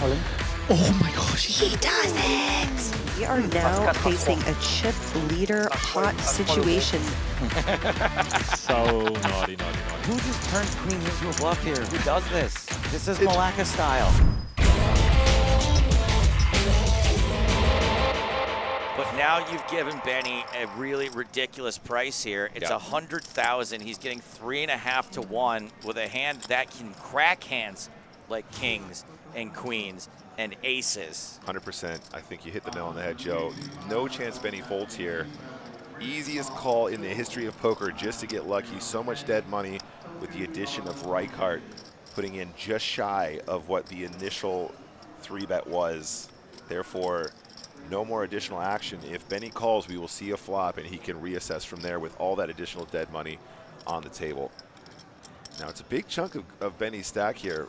calling. Oh my gosh. He does it! We are now facing a chip leader hot situation. So naughty, naughty, naughty. Who just turns queen into a bluff here? Who does this? This is Malacca style. But now you've given Benny a really ridiculous price here. It's 100,000. He's getting 3.5 to 1 with a hand that can crack hands like kings and queens and aces. 100%. I think you hit the nail on the head, Joe. No chance Benny folds here. Easiest call in the history of poker just to get lucky. So much dead money with the addition of Rijkaard putting in just shy of what the initial 3-bet was. Therefore, no more additional action. If Benny calls, we will see a flop, and he can reassess from there with all that additional dead money on the table. Now, it's a big chunk of Benny's stack here.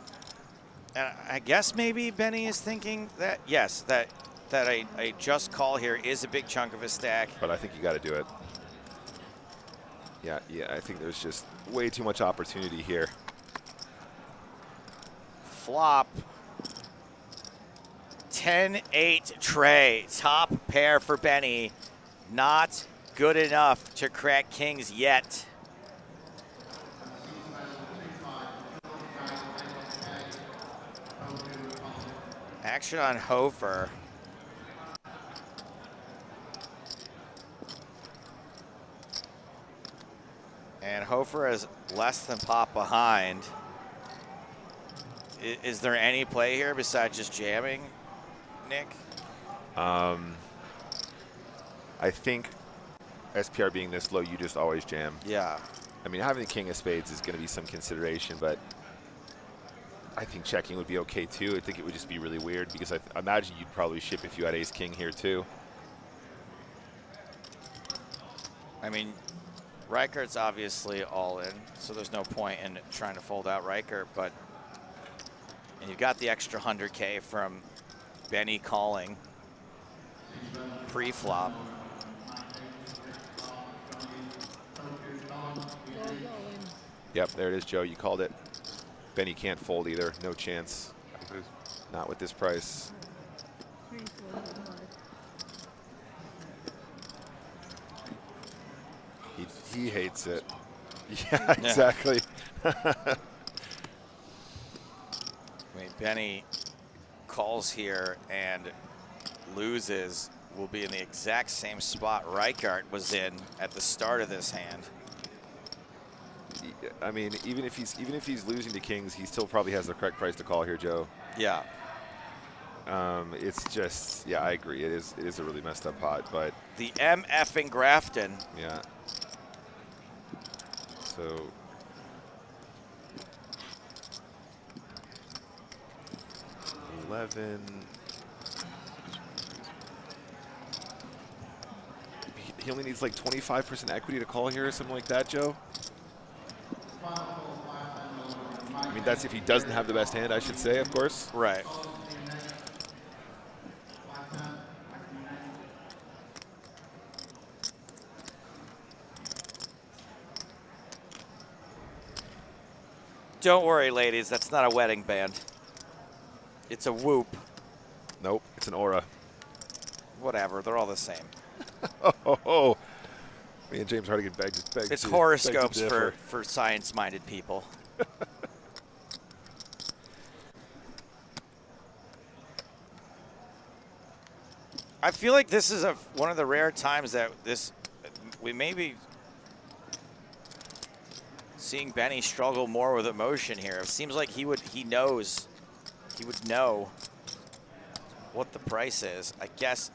And I guess maybe Benny is thinking that, yes, that a just call here is a big chunk of his stack. But I think you got to do it. Yeah, I think there's just way too much opportunity here. Flop. 10-8 tray, top pair for Benny. Not good enough to crack kings yet. Action on Hofer. And Hofer is less than pot behind. Is there any play here besides just jamming, Nick? I think SPR being this low, you just always jam. Yeah. I mean, having the king of spades is going to be some consideration, but I think checking would be okay too. I think it would just be really weird because I imagine you'd probably ship if you had ace king here too. I mean, Rijkaard's obviously all in, so there's no point in trying to fold out Rijkaard, but and you've got the extra 100K from Benny calling pre-flop. Yep, there it is, Joe. You called it. Benny can't fold either. No chance. Not with this price. He hates it. Yeah, exactly. I mean, Benny calls here and loses, will be in the exact same spot Rijkaard was in at the start of this hand. I mean, even if he's losing to kings, he still probably has the correct price to call here, Joe. Yeah. It's just, yeah, I agree. It is a really messed up pot, but the MFing Grafton. Yeah. So 11. He only needs like 25% equity to call here or something like that, Joe. I mean, that's if he doesn't have the best hand, I should say, of course. Right. Don't worry, ladies. That's not a wedding band. It's a whoop. Nope, it's an aura. Whatever. They're all the same. Oh. Me and James Hardigan begged it's horoscopes for science-minded people. I feel like this is one of the rare times that we may be seeing Benny struggle more with emotion here. It seems like he would know what the price is. I guess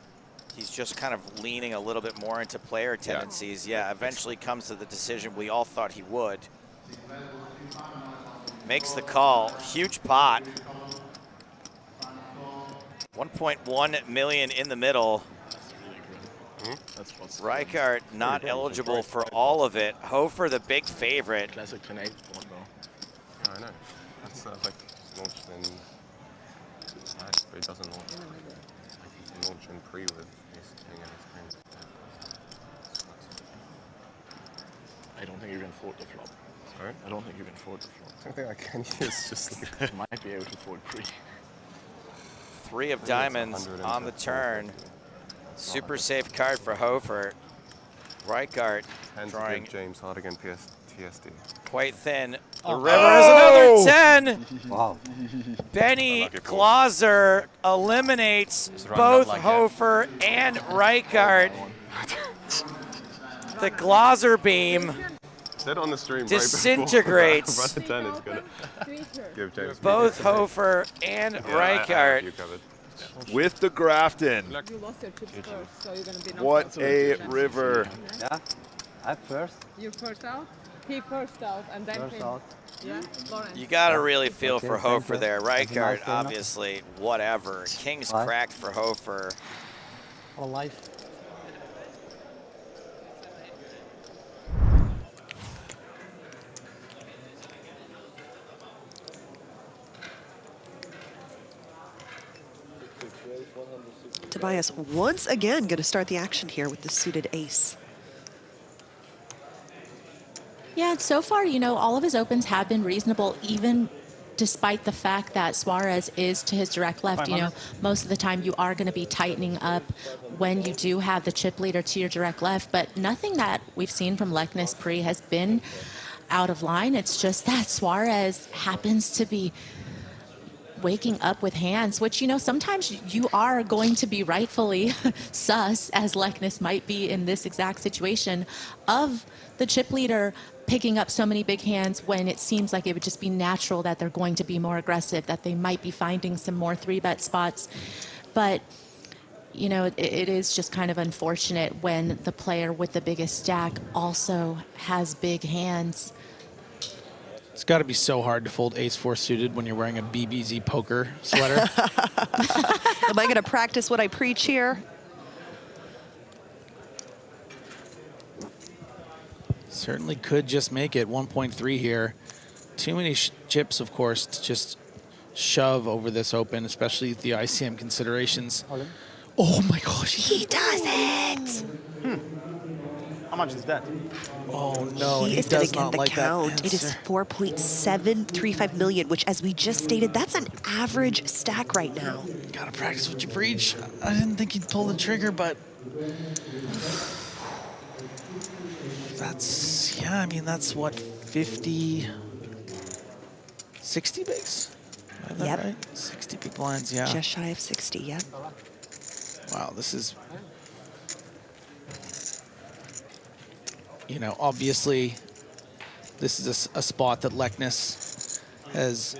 he's just kind of leaning a little bit more into player tendencies. Yeah, eventually comes to the decision we all thought he would. Makes the call. Huge pot. 1.1 million in the middle. Rijkaard not eligible for all of it. Hofer the big favorite. Classic 10-8 board though. Yeah, I know. That's like launched in nice, but it doesn't launch. Like he can launch in pre with his king and his king. I don't think you can fold the flop. Sorry? I don't think you can fold the flop. I think I can use just You might be able to fold pre. 3 of diamonds on the turn. Super safe card for Hofer. Reichardt drawing James Hardigan TSD. quite thin. The river is another 10. Wow. Benny Clauser eliminates both Hofer and Reichardt. The Clauser beam Said on the stream disintegrates right before, Run the 10 is gonna give James both Hofer and Reichardt. With the Grafton. You lost your chips first, so you're going to be knocked What out. a river. Yeah. I first. You first out? He first out, and then First him. out. Yeah, Lawrence. You gotta really feel Okay, for thank Hofer you. there. Have a nice Reichardt, day, obviously, whatever. King's Bye. cracked for Hofer. For life. Tobias once again going to start the action here with the suited ace. Yeah, and so far, you know, all of his opens have been reasonable, even despite the fact that Suarez is to his direct left. You know, most of the time you are going to be tightening up when you do have the chip leader to your direct left, but nothing that we've seen from Leknes Pre has been out of line. It's just that Suarez happens to be waking up with hands, which, you know, sometimes you are going to be rightfully sus, as Leknes might be in this exact situation, of the chip leader picking up so many big hands when it seems like it would just be natural that they're going to be more aggressive, that they might be finding some more 3-bet spots. But, you know, it is just kind of unfortunate when the player with the biggest stack also has big hands. It's got to be so hard to fold ace-4 suited when you're wearing a BBZ poker sweater. Am I going to practice what I preach here? Certainly could just make it 1.3 here. Too many chips, of course, to just shove over this open, especially with the ICM considerations. Oh my gosh. He does it! How much is that? Oh no, He he is going does to get not the like count. that It is answer. 4.735 million, which, as we just stated, that's an average stack right now. Gotta practice what you preach. I didn't think he'd pull the trigger, but that's, yeah, I mean, that's what, 50, 60 bigs? Am I that Yep. right? 60 big blinds, yeah. Just shy of 60, yeah. Wow, this is, you know, obviously this is a spot that Leknes has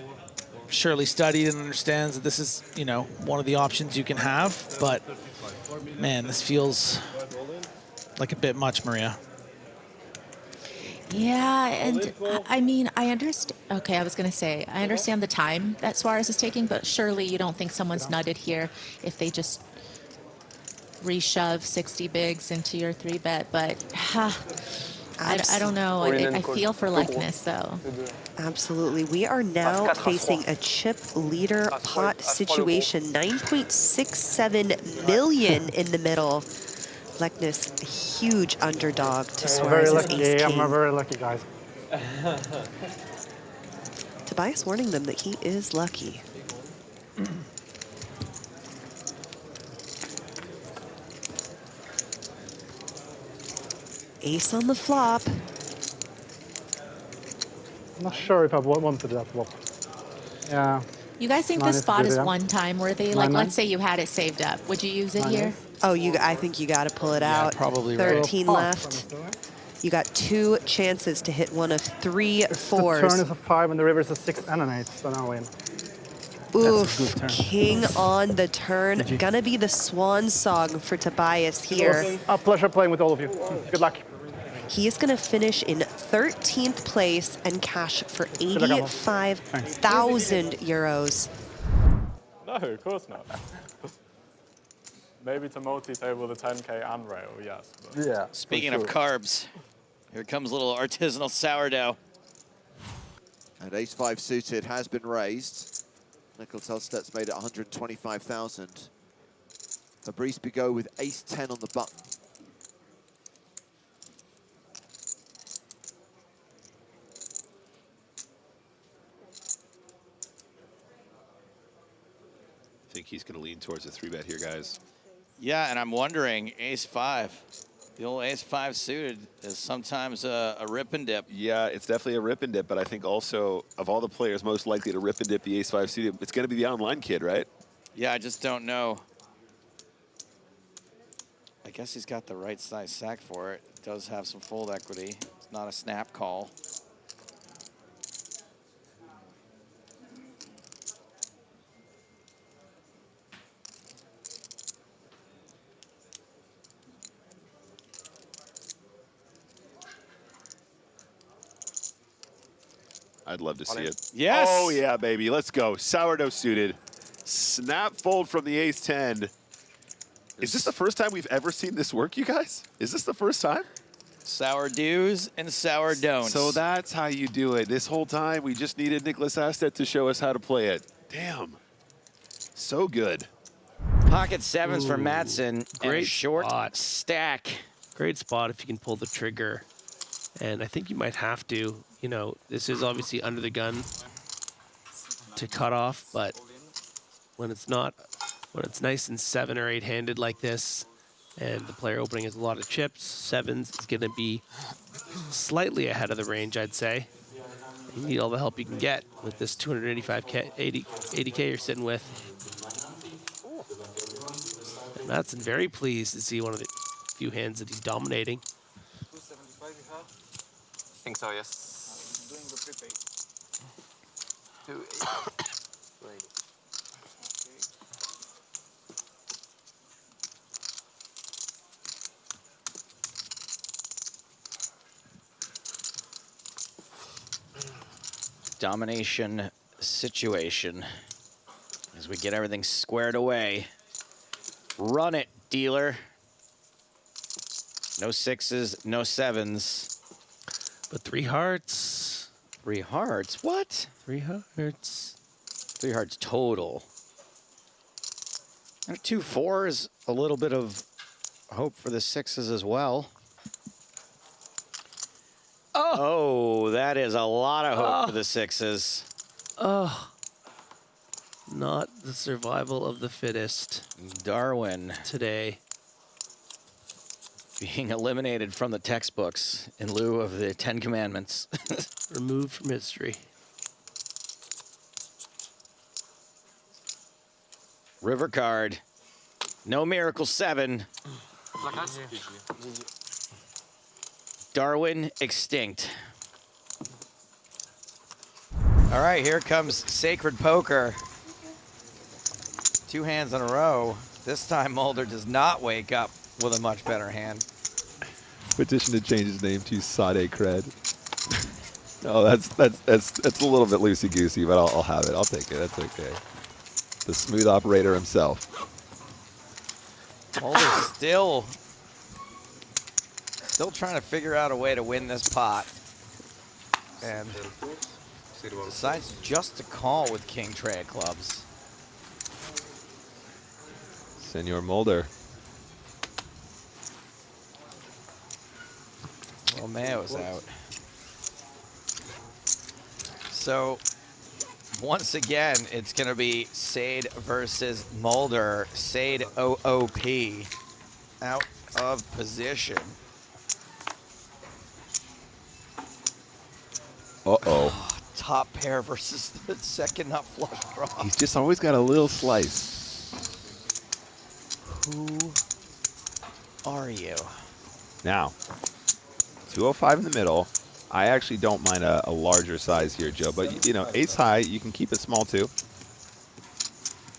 surely studied and understands that this is, you know, one of the options you can have, but man, this feels like a bit much, Maria. Yeah, and I mean, I understand. Okay, I was going to say, I understand the time that Suarez is taking, but surely you don't think someone's nutted here if they just reshove 60 bigs into your 3-bet, but I don't know. I feel for Leknes, though. Absolutely. We are now facing a chip leader pot situation. 9.67 million in the middle. Leknes, a huge underdog to Suarez's ace king. I'm very lucky, guys. Tobias warning them that he is lucky. Ace on the flop. I'm not sure if I wanted that flop. Yeah. You guys think Minus this spot is video. one-time worthy? Like, let's say you had it saved up. Would you use it here? Oh, I think you got to pull it out. probably right. 13 left. You got 2 chances to hit one of 3 The fours. turn is a 5 and the river is a 6 and an 8, so now win. Oof, good turn. king on the turn. Gonna be the swan song for Tobias here. A pleasure playing with all of you. Good luck. He is gonna finish in 13th place and cash for 85,000 euros. No, of course not. Maybe to multi-table the 10K and rail, yes. But. Yeah. Speaking of carbs, here comes a little artisanal sourdough. And ace-5 suited has been raised. Nickel Telstet's made it 125,000. Fabrice Bigot with ace-10 on the button. I think he's going to lean towards a 3-bet here, guys. Yeah, and I'm wondering, ace-5. The old ace-5 suited is sometimes a rip and dip. Yeah, it's definitely a rip and dip, but I think also of all the players most likely to rip and dip the ace-5 suited, it's going to be the online kid, right? Yeah, I just don't know. I guess he's got the right size sack for it. It does have some fold equity. It's not a snap call. I'd love to see it. Yes. Oh, yeah, baby. Let's go. Sourdough suited. Snap fold from the ace-10. Is this the first time we've ever seen this work, you guys? Is this the first time? Sour do's and sour don'ts. So that's how you do it. This whole time, we just needed Nicholas Astet to show us how to play it. Damn. So good. Pocket 7s for Mattson. And a Great short spot. stack. Great spot if you can pull the trigger. And I think you might have to. You know, this is obviously under the gun to cut off, but when it's not, when it's nice and 7 or 8 handed like this, and the player opening has a lot of chips, 7s is going to be slightly ahead of the range, I'd say. You need all the help you can get with this 285K, 80K you're sitting with. And Mattson very pleased to see one of the few hands that he's dominating. I think so, yes. Doing the prepay. 2-8. Right. Domination situation as we get everything squared away. Run it, dealer. No 6s, no 7s. But 3 hearts. 3 hearts? What? 3 hearts. 3 hearts total. And 2 4s, a little bit of hope for the 6s as well. Oh, that is a lot of hope for the 6s. Oh. Not the survival of the fittest. Darwin today. Being eliminated from the textbooks in lieu of the 10 Commandments. Removed from history. River card. No miracle 7. Darwin extinct. All right, here comes Sacred Poker. 2 hands in a row. This time Mulder does not wake up with a much better hand. Petition to change his name to Sade Cred. No, that's a little bit loosey goosey, but I'll have it. I'll take it. That's okay. The smooth operator himself. Mulder still trying to figure out a way to win this pot, and decides just to call with King Tray of Clubs. Senor Mulder. Romeo's out. So, once again, it's going to be Sade versus Mulder. Sade OOP out of position. Uh-oh. Top pair versus the second up flush draw. He's just always got a little slice. Who are you? Now, 205 in the middle. I actually don't mind a larger size here, Joe. But, you know, ace high, you can keep it small, too.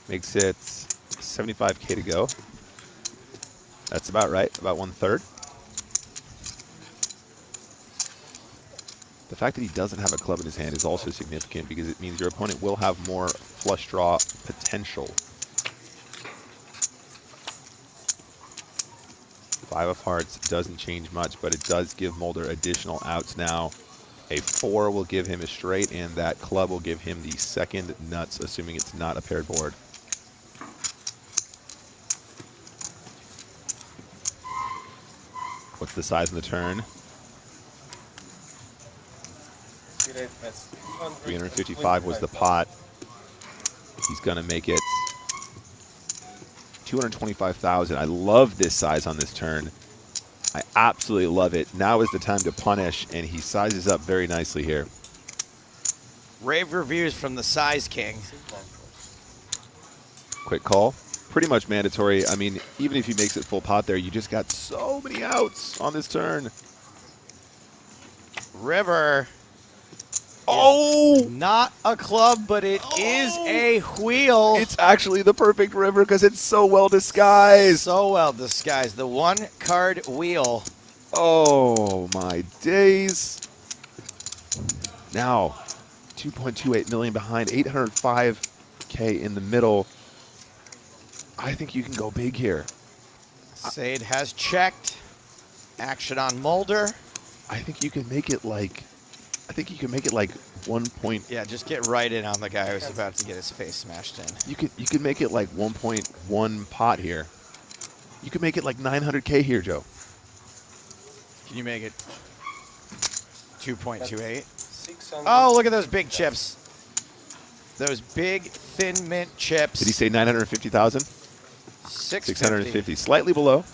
Makes it 75K to go. That's about right, about 1/3. The fact that he doesn't have a club in his hand is also significant because it means your opponent will have more flush draw potential. 5 of hearts doesn't change much, but it does give Mulder additional outs now. A 4 will give him a straight, and that club will give him the second nuts, assuming it's not a paired board. What's the size of the turn? 355 was the pot. He's going to make it 225,000. I love this size on this turn. I absolutely love it. Now is the time to punish, and he sizes up very nicely here. Rave reviews from the Size King. Quick call. Pretty much mandatory. I mean, even if he makes it full pot there, you just got so many outs on this turn. River. Oh! Not a club, but it is a wheel. It's actually the perfect river because it's so well disguised. So well disguised. The one card wheel. Oh, my days. Now, 2.28 million behind, 805K in the middle. I think you can go big here. Sade has checked. Action on Mulder. I think you can make it like 1 point. Yeah, just get right in on the guy who's about to get his face smashed in. You could make it like 1.1 pot here. You could make it like 900K here, Joe. Can you make it 2.28? Oh, look at those big chips. Those big, thin mint chips. Did he say 950,000? 650. Slightly below.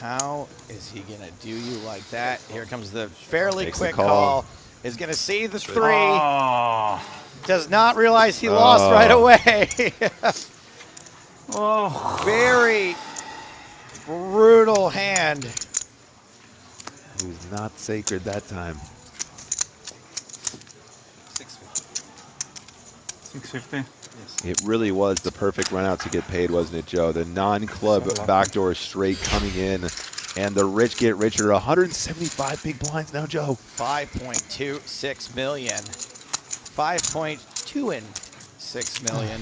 How is he going to do you like that? Here comes the fairly Makes the quick call. call. Is going to see the 3. Does not realize he lost right away. Very brutal hand. It was not sacred that time. 650. Yes. It really was the perfect run out to get paid, wasn't it, Joe? The non-club backdoor straight coming in, and the rich get richer. 175 big blinds now, Joe. 5.26 million. 5.26 million.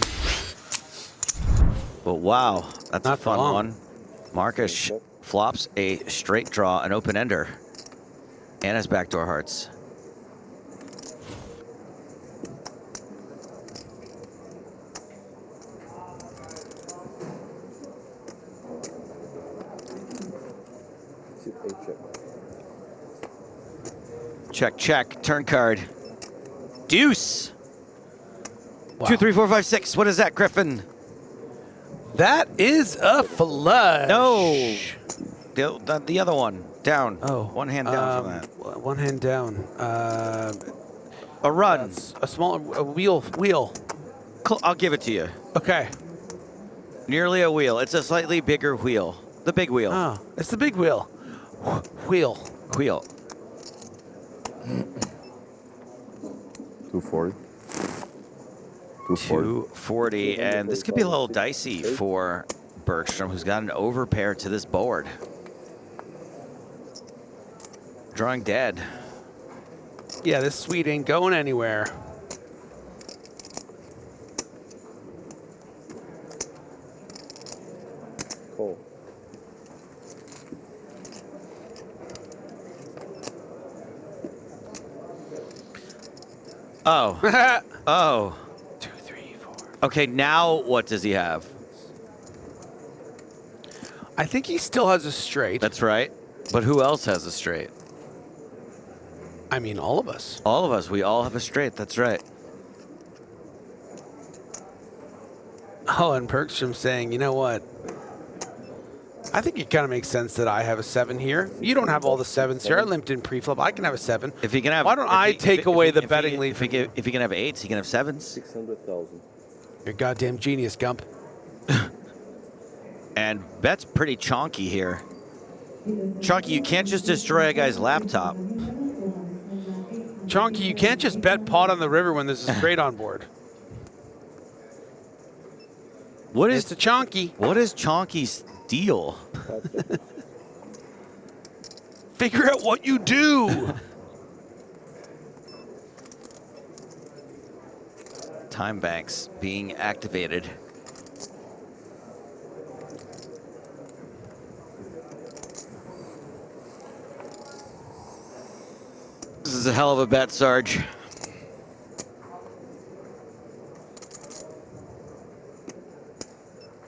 Well, wow, that's Not a fun long. one. Marcus flops a straight draw, an open ender, and his backdoor hearts. Check, check, turn card. Deuce. Wow. 2, 3, 4, 5, 6. What is that, Griffin? That is a flush. No. The other one. Down. Oh. One hand down from that. One hand down. A run. A small wheel. I'll give it to you. Okay. Nearly a wheel. It's a slightly bigger wheel. The big wheel. Oh, it's the big wheel. Wheel. 240. 240, and this could be a little dicey for Bergstrom, who's got an overpair to this board. Drawing dead. Yeah, this suite ain't going anywhere. Cool. Oh. Oh. 2, 3, 4. Okay, now what does he have? I think he still has a straight. That's right. But who else has a straight? I mean, all of us. All of us. We all have a straight. That's right. Oh, and Bergstrom saying, you know what? I think it kind of makes sense that I have a 7 here. You don't have all the 7s here. I limped in pre-flop. I can have a 7. If he can have, why don't I take away the betting lead? If he can have 8s, he can have 7s. 600,000. You're a goddamn genius, Gump. And bet's pretty chonky here. Chonky, you can't just destroy a guy's laptop. Chonky, you can't just bet pot on the river when there's a straight on board. What is the Chonky? What is Chonky's deal? Figure out what you do. Time banks being activated. This is a hell of a bet, Sarge.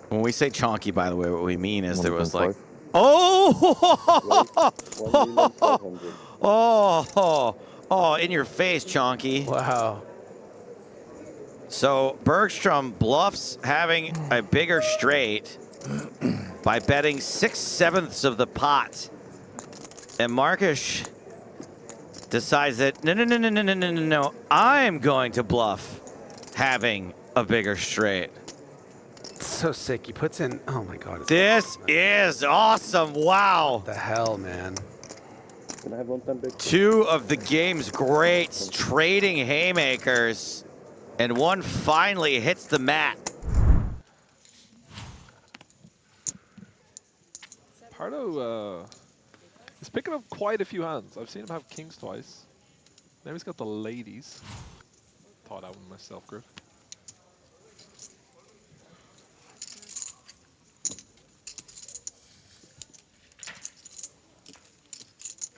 When we say chonky, by the way, what we mean is there was like, oh, Oh, in your face, Chonky. Wow. So Bergstrom bluffs having a bigger straight by betting 6/7 of the pot. And Marcus decides that, no, I'm going to bluff having a bigger straight. So sick. He puts in, oh my God. This is awesome. Wow. What the hell, man? Can I have 1 10 big? Two of the game's greats trading haymakers, and one finally hits the mat. Pardo is picking up quite a few hands. I've seen him have kings twice. Now he's got the ladies. Thought out with myself, Griff.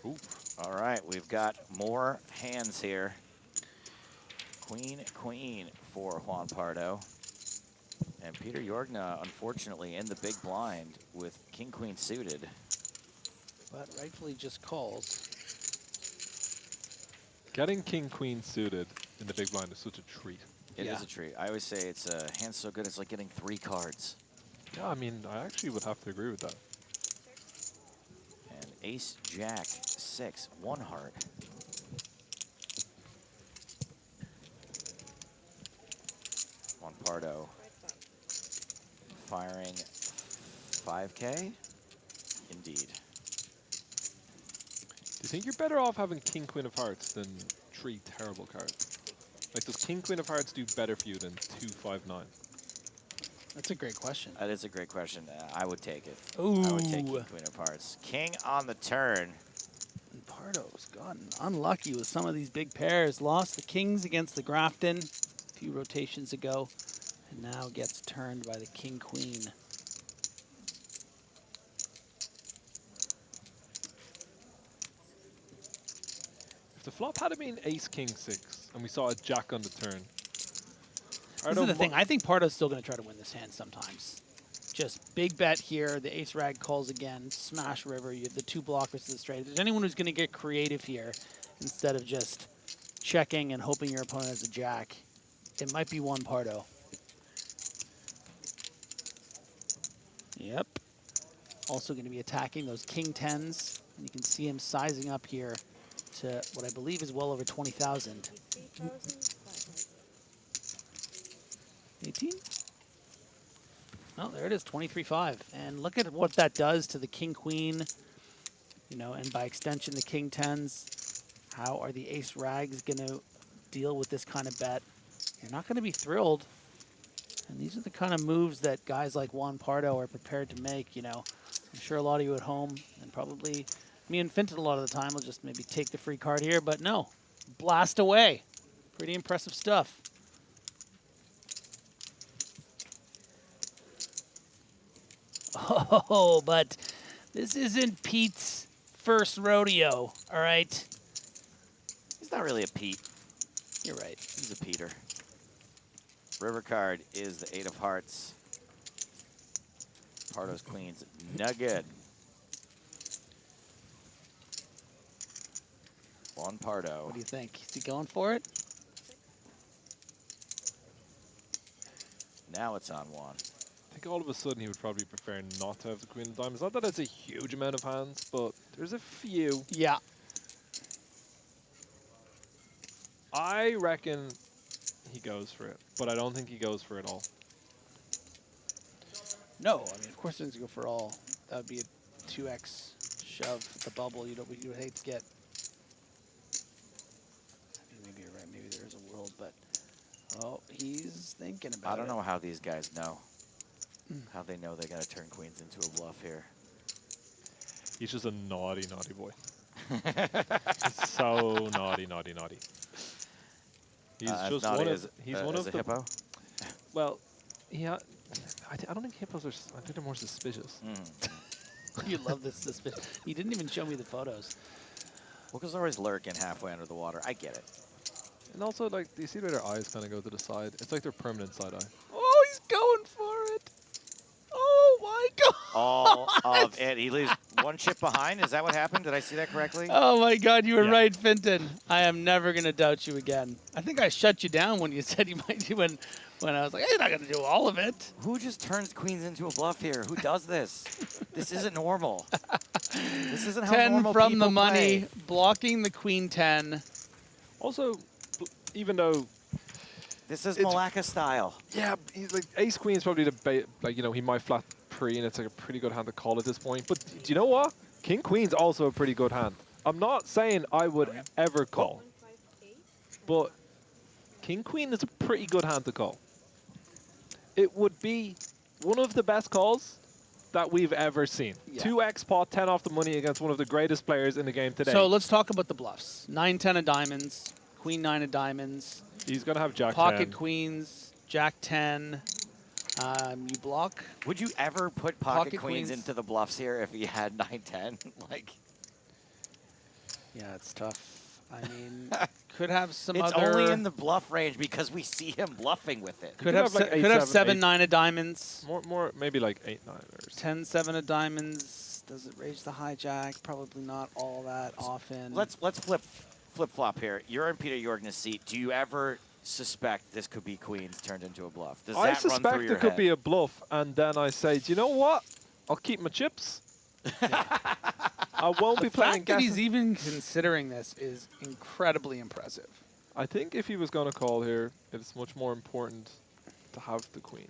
Ooh. All right, we've got more hands here. Queen, queen for Juan Pardo. And Peter Jorgna, unfortunately, in the big blind with king, queen suited. But rightfully just calls. Getting king, queen suited in the big blind is such a treat. It is a treat. I always say it's a hand so good, it's like getting 3 cards. Yeah, I mean, I actually would have to agree with that. And ace, jack, 6, 1 heart. Juan Pardo firing 5K. Indeed. Do you think you're better off having king, queen of hearts than 3 terrible cards? Like, does king, queen of hearts do better for you than 2 5 9? That's a great question. That is a great question. I would take it. Ooh. I would take king, queen of hearts. King on the turn. And Pardo's gotten unlucky with some of these big pairs. Lost the kings against the Grafton a few rotations ago, and now gets turned by the king, queen. If the flop had been ace, king, 6, and we saw a jack on the turn. This is the thing. I think Pardo's still going to try to win this hand sometimes. Just big bet here. The ace rag calls again. Smash river. You have the 2 blockers to the straight. If there's anyone who's going to get creative here, instead of just checking and hoping your opponent has a jack, it might be Juan Pardo. Yep. Also going to be attacking those king 10s. And you can see him sizing up here to what I believe is well over 20,000. 18? Oh, there it is, 23.5. And look at what that does to the king, queen, you know, and by extension, the king 10s. How are the ace rags going to deal with this kind of bet? You're not going to be thrilled. And these are the kind of moves that guys like Juan Pardo are prepared to make, you know. I'm sure a lot of you at home, and probably me and Finton a lot of the time, will just maybe take the free card here, but no, blast away. Pretty impressive stuff. Oh, but this isn't Pete's first rodeo, all right? He's not really a Pete. You're right. He's a Peter. River card is the 8 of hearts. Pardo's queens, no good. Juan Pardo. What do you think? Is he going for it? Now it's on Juan. I think all of a sudden he would probably prefer not to have the queen of diamonds. Not that it's a huge amount of hands, but there's a few. Yeah. I reckon he goes for it, but I don't think he goes for it all. No, I mean, of course he doesn't go for all. That would be a 2x shove at the bubble. You would hate to get. I mean, maybe you're right. Maybe there is a world, but oh, he's thinking about it. I don't know how these guys know. How they know they got to turn queens into a bluff here. He's just a naughty, naughty boy. He's so naughty, naughty, naughty. He's just one of. He's one of the hippo. Well, yeah. I don't think hippos are. I think they're more suspicious. You love this suspicion. You didn't even show me the photos. Well, because they're always lurking halfway under the water. I get it. And also, like, do you see where their eyes kind of go to the side? It's like their permanent side eye. Oh, he's going for it. Oh my God. all of it. He leaves one chip behind. Is that what happened? Did I see that correctly? Oh my God, you were right, Finton. I am never gonna doubt you again. I think I shut you down when you said you might do when I was like, hey, you're not gonna do all of it. Who just turns queens into a bluff here? Who does this? This isn't normal. This isn't how 10 normal from people the money, play. blocking the queen 10. Also, even though this is Malacca style. Yeah, he's like ace queen is probably the like, you know, he might flat pre and it's like a pretty good hand to call at this point. But do you know what? King queen's also a pretty good hand. I'm not saying I would ever call, but king queen is a pretty good hand to call. It would be one of the best calls that we've ever seen. Yeah. 2x pot, 10 off the money against one of the greatest players in the game today. So let's talk about the bluffs. 9-10 of diamonds, queen 9 of diamonds. He's gonna have jack pocket 10. queens, jack 10. You block. Would you ever put pocket queens into the bluffs here if he had 9-10? Like, yeah, it's tough. I mean, could have some it's other. only in the bluff range because we see him bluffing with it. Could have like could have 7-9 of diamonds. More maybe like 8-9 or 10-7 of diamonds. Does it raise the hijack? Probably not all that often. Let's flip-flop here. You're in Peter Jorgen's seat. Do you ever suspect this could be queens turned into a bluff? Does I that run suspect through your it could head? be a bluff, and then I say, do you know what? I'll keep my chips. I won't be The playing fact that he's guessing. even considering this is incredibly impressive. I think if he was going to call here, it's much more important to have the queen.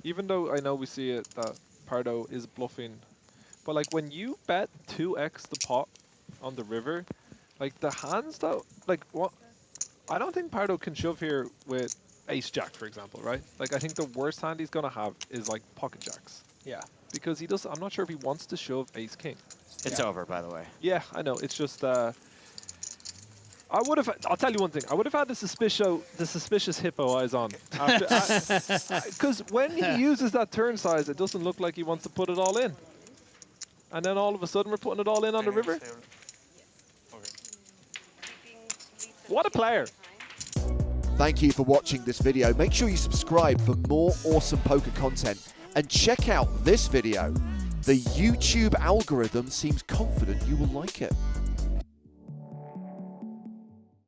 Even though I know we see it that Pardo is bluffing, but like when you bet 2x the pot on the river, like the hands that, like what? I don't think Pardo can shove here with ace jack, for example, right? Like I think the worst hand he's going to have is like pocket jacks. Yeah. Because he does, I'm not sure if he wants to shove ace king. It's over, by the way. Yeah, I know. It's just, I would have, I'll tell you one thing. I would have had the suspicious hippo eyes on. Because when he uses that turn size, it doesn't look like he wants to put it all in. And then all of a sudden we're putting it all in on the river. What a player. Thank you for watching this video. Make sure you subscribe for more awesome poker content. And check out this video. The YouTube algorithm seems confident you will like it.